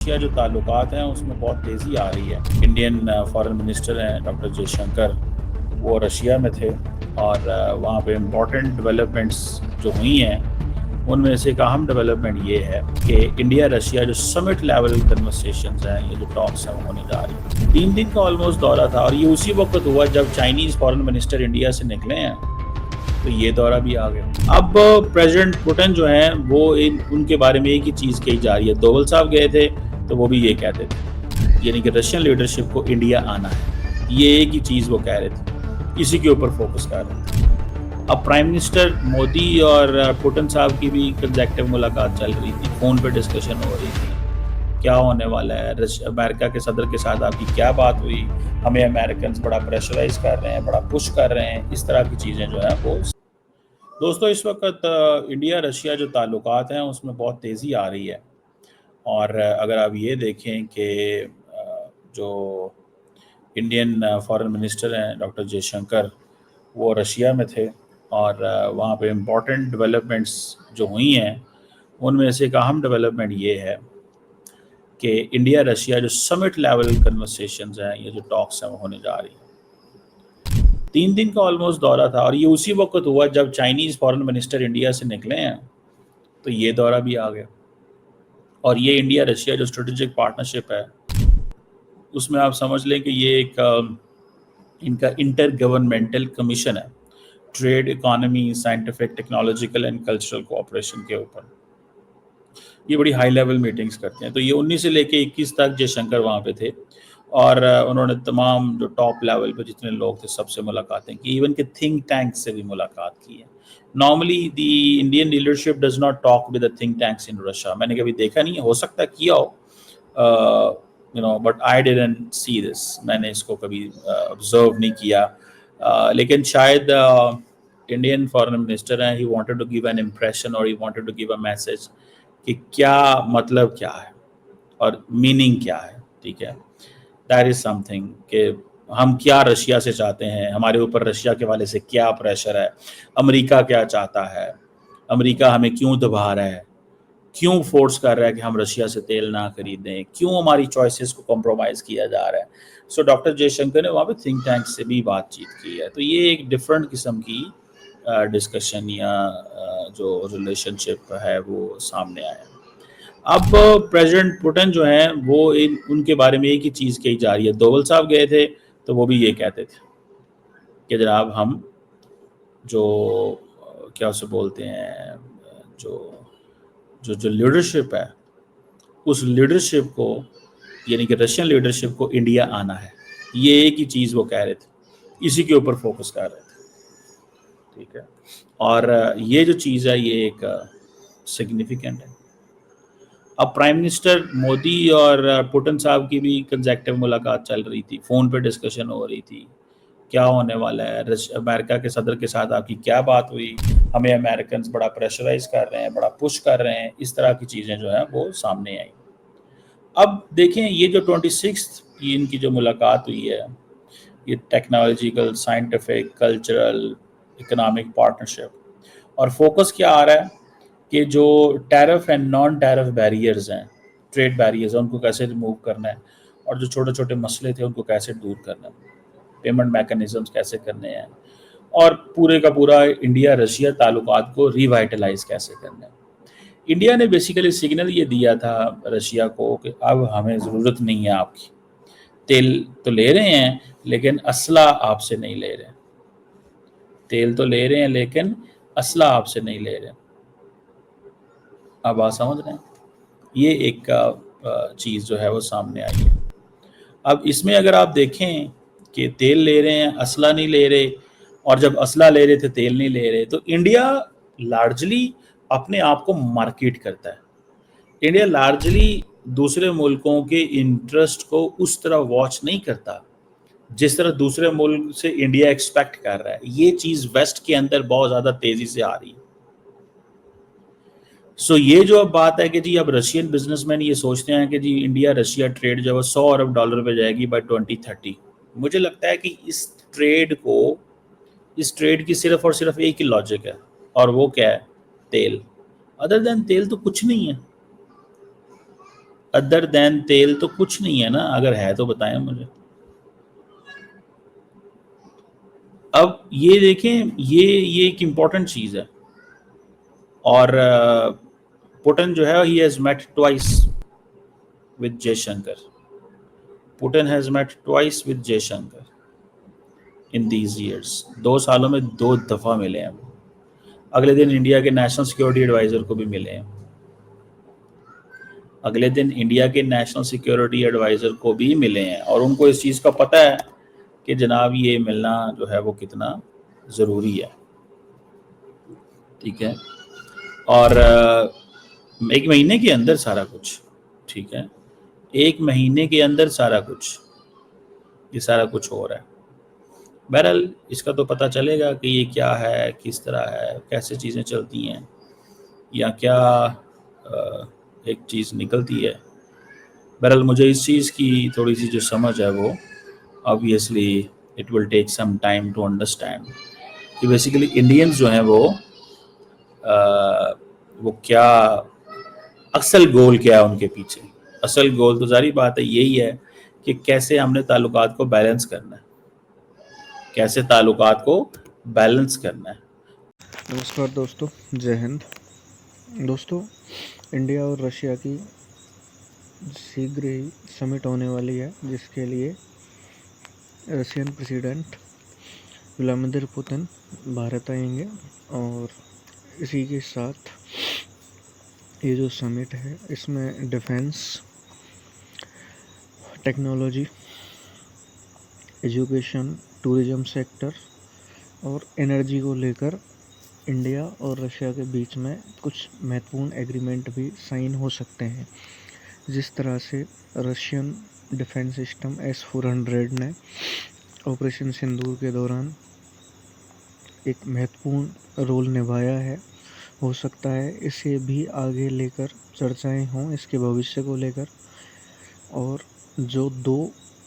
Russia जो ताल्लुकात हैं उसमें बहुत तेज़ी आ रही है। इंडियन फॉरेन मिनिस्टर हैं डॉक्टर जयशंकर, वो रशिया में थे और वहाँ पे इम्पॉर्टेंट डेवलपमेंट्स जो हुई हैं उनमें से एक अहम डेवलपमेंट ये है कि इंडिया रशिया जो समिट लेवल कन्वर्सेशंस हैं, ये जो टॉक्स हैं, होने जा रही है। 3 दिन का ऑलमोस्ट दौरा था और ये उसी वक्त हुआ जब चाइनीज़ फॉरेन मिनिस्टर इंडिया से निकले हैं, तो ये दौरा भी आ गया। अब प्रेसिडेंट पुतिन जो हैं वो उनके बारे में एक ही चीज़ कही जा रही है। दोवल साहब गए थे तो वो भी ये कहते थे, यानी कि रशियन लीडरशिप को इंडिया आना है, ये एक ही चीज़ वो कह रहे थे, इसी के ऊपर फोकस कर रहे थे। अब प्राइम मिनिस्टर मोदी और पुतिन साहब की भी कंसेक्टिव मुलाकात चल रही थी, फ़ोन पे डिस्कशन हो रही थी, क्या होने वाला है, अमेरिका के सदर के साथ आपकी क्या बात हुई, हमें अमेरिकन बड़ा प्रेशराइज कर रहे हैं, बड़ा पुश कर रहे हैं, इस तरह की चीज़ें जो है वो। दोस्तों, इस वक्त इंडिया रशिया जो ताल्लुकात हैं उसमें बहुत तेज़ी आ रही है और अगर आप ये देखें कि जो इंडियन फॉरेन मिनिस्टर हैं डॉक्टर जयशंकर, वो रशिया में थे और वहाँ पे इम्पॉर्टेंट डेवलपमेंट्स जो हुई हैं उनमें से एक अहम डेवलपमेंट ये है कि इंडिया रशिया जो समिट लेवल कन्वर्सेशंस हैं, ये जो टॉक्स हैं, वो होने जा रही है। 3 दिन का ऑलमोस्ट दौरा था और ये उसी वक्त हुआ जब चाइनीज़ फॉरेन मिनिस्टर इंडिया से निकले हैं, तो ये दौरा भी आ गया। और ये इंडिया रशिया जो स्ट्रेटेजिक पार्टनरशिप है उसमें आप समझ लें कि ये एक इनका इंटर गवर्नमेंटल कमीशन है trade, economy, scientific, technological and cultural cooperation के ऊपर। ये बड़ी हाई लेवल मीटिंग्स करते हैं। तो ये 19 से लेके 21 तक जयशंकर वहाँ पे थे और उन्होंने तमाम जो टॉप लेवल पे जितने लोग थे सबसे मुलाकातें की, इवन के थिंक टैंक से भी मुलाकात की है। Normally the Indian leadership does not talk with the think tanks in Russia. मैंने कभी देखा नहीं है, हो सकता है किया हो, but I didn't see this. मैंने इसको कभी ऑब्जर्व नहीं किया, लेकिन शायद इंडियन फॉरेन मिनिस्टर हैं, he wanted to give an impression और he wanted to give a message कि क्या मतलब क्या है और मीनिंग क्या है। ठीक है, दैट इज समथिंग कि हम क्या रशिया से चाहते हैं, हमारे ऊपर रशिया के वाले से क्या प्रेशर है, अमेरिका क्या चाहता है, अमेरिका हमें क्यों दबा रहा है, क्यों फोर्स कर रहा है कि हम रशिया से तेल ना खरीदें, क्यों हमारी चॉइसेस को कॉम्प्रोमाइज़ किया जा रहा है। सो डॉक्टर जयशंकर ने वहाँ पे थिंक टैंक से भी बातचीत की है। तो ये एक डिफरेंट किस्म की डिस्कशन या जो रिलेशनशिप है वो सामने आया। अब प्रेसिडेंट पुतिन जो हैं वो उनके बारे में एक ही चीज़ कही जा रही है। दोवल साहब गए थे तो वो भी ये कहते थे कि जनाब हम जो क्या उसे बोलते हैं, जो जो जो लीडरशिप है, उस लीडरशिप को, यानी कि रशियन लीडरशिप को इंडिया आना है, ये एक ही चीज़ वो कह रहे थे, इसी के ऊपर फोकस कर रहे थे। ठीक है, और ये जो चीज़ है ये एक सिग्निफिकेंट है। अब प्राइम मिनिस्टर मोदी और पुतिन साहब की भी कंसेक्टिव मुलाकात चल रही थी, फ़ोन पे डिस्कशन हो रही थी, क्या होने वाला है, अमेरिका के सदर के साथ आपकी क्या बात हुई, हमें अमेरिकन बड़ा प्रेशराइज कर रहे हैं, बड़ा पुश कर रहे हैं, इस तरह की चीज़ें जो हैं वो सामने आई। अब देखें, ये जो 26 की इनकी जो मुलाकात हुई है, ये technological, scientific, cultural, economic partnership, और फोकस क्या आ रहा है कि जो tariff and non tariff barriers हैं, ट्रेड बैरियर्स हैं, उनको कैसे रिमूव करना है, और जो छोटे छोटे मसले थे उनको कैसे दूर करना है, पेमेंट मैकेनिज्म्स कैसे करने हैं, और पूरे का पूरा इंडिया रशिया ताल्लुकात को रिवाइटलाइज कैसे करना है। इंडिया ने बेसिकली सिग्नल ये दिया था रशिया को कि अब हमें ज़रूरत नहीं है आपकी, तेल तो ले रहे हैं लेकिन असला आपसे नहीं ले रहे, तेल तो ले रहे हैं लेकिन असला आपसे नहीं ले रहे। आप बात समझ रहे हैं, ये एक चीज़ जो है वो सामने आई है। अब इसमें अगर आप देखें कि तेल ले रहे हैं, असला नहीं ले रहे, और जब असला ले रहे थे तेल नहीं ले रहे, तो इंडिया लार्जली अपने आप को मार्केट करता है। इंडिया लार्जली दूसरे मुल्कों के इंटरेस्ट को उस तरह वॉच नहीं करता जिस तरह दूसरे मुल्क से इंडिया एक्सपेक्ट कर रहा है। ये चीज़ वेस्ट के अंदर बहुत ज़्यादा तेज़ी से आ रही है। सो ये जो अब बात है कि जी अब रशियन बिजनेसमैन ये सोचते हैं कि जी इंडिया रशिया ट्रेड जो है $100 अरब पे जाएगी बाय 2030। मुझे लगता है कि इस ट्रेड की सिर्फ और सिर्फ एक ही लॉजिक है, और वो क्या है? तेल। अदर देन तेल तो कुछ नहीं है। ادر دین تیل تو کچھ نہیں ہے نا, اگر ہے تو بتائیں مجھے. اب یہ دیکھیں, یہ ایک امپورٹنٹ چیز ہے. اور پوٹن جو ہے he has met twice with J Shankar. Putin has met twice with J Shankar in these years. 2 سالوں میں 2 دفعہ ملے ہیں. اگلے دن انڈیا کے نیشنل سیکورٹی ایڈوائزر کو بھی ملے ہیں. اگلے دن انڈیا کے نیشنل سیکورٹی ایڈوائزر کو بھی ملے ہیں, اور ان کو اس چیز کا پتہ ہے کہ جناب یہ ملنا جو ہے وہ کتنا ضروری ہے. ٹھیک ہے, اور 1 مہینے کے اندر سارا کچھ. ٹھیک ہے, 1 مہینے کے اندر سارا کچھ, یہ سارا کچھ ہو رہا ہے. بہرحال اس کا تو پتہ چلے گا کہ یہ کیا ہے, کس طرح ہے, کیسے چیزیں چلتی ہیں, یا کیا ایک چیز نکلتی ہے. بہرحال مجھے اس چیز کی تھوڑی سی جو سمجھ ہے وہ obviously it will take some time to understand کہ بیسیکلی انڈینز جو ہیں وہ کیا اصل گول کیا ہے ان کے پیچھے. اصل گول تو ظاہری بات ہے یہی ہے کہ کیسے ہم نے تعلقات کو بیلنس کرنا ہے, کیسے تعلقات کو بیلنس کرنا ہے. نمسکار دوستو, جے ہند. دوستو, انڈیا اور رشیا کی شیگر ہی سمٹ ہونے والی ہے, جس کے لیے Russian president Vladimir Putin Bharat آئیں گے. اور اسی کے ساتھ یہ جو سمٹ ہے اس میں defence, technology, education, tourism sector اور انرجی کو لے کر انڈیا اور رشیا کے بیچ میں کچھ مہتوپورن ایگریمنٹ بھی سائن ہو سکتے ہیں. جس طرح سے رشین ڈیفنس سسٹم S-400 نے آپریشن سندور کے دوران ایک مہتوپورن رول نبھایا ہے, ہو سکتا ہے اسے بھی آگے لے کر چرچائیں ہوں اس کے بھوشیہ کو لے کر. اور جو 2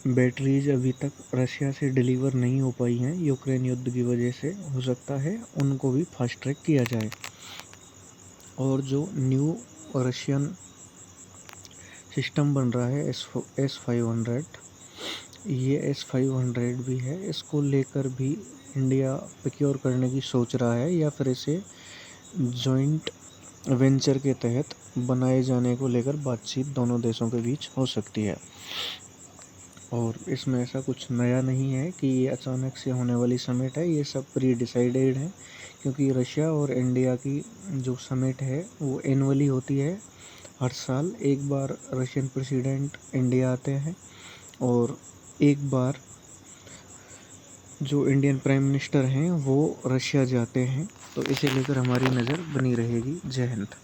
بیٹریز ابھی تک رشیا سے ڈیلیور نہیں ہو پائی ہیں یوکرین یدھ کی وجہ سے, ہو سکتا ہے ان کو بھی فاسٹ ٹریک کیا جائے. اور جو نیو رشین سسٹم بن رہا ہے S-500, یہ S-500 بھی ہے, اس کو لے کر بھی انڈیا پریکیور کرنے کی سوچ رہا ہے, یا پھر اسے جوائنٹ وینچر کے تحت بنائے جانے کو لے کر بات چیت دونوں دیشوں کے بیچ ہو سکتی ہے. اور اس میں ایسا کچھ نیا نہیں ہے کہ یہ اچانک سے ہونے والی سمٹ ہے, یہ سب پری ڈیسائیڈیڈ ہے. کیونکہ رشیا اور انڈیا کی جو سمٹ ہے وہ اینولی ہوتی ہے, ہر سال ایک بار رشین پریزیڈنٹ انڈیا آتے ہیں اور ایک بار جو انڈین پرائم منسٹر ہیں وہ رشیا جاتے ہیں. تو اسے لے کر ہماری نظر بنی رہے گی. جے ہند.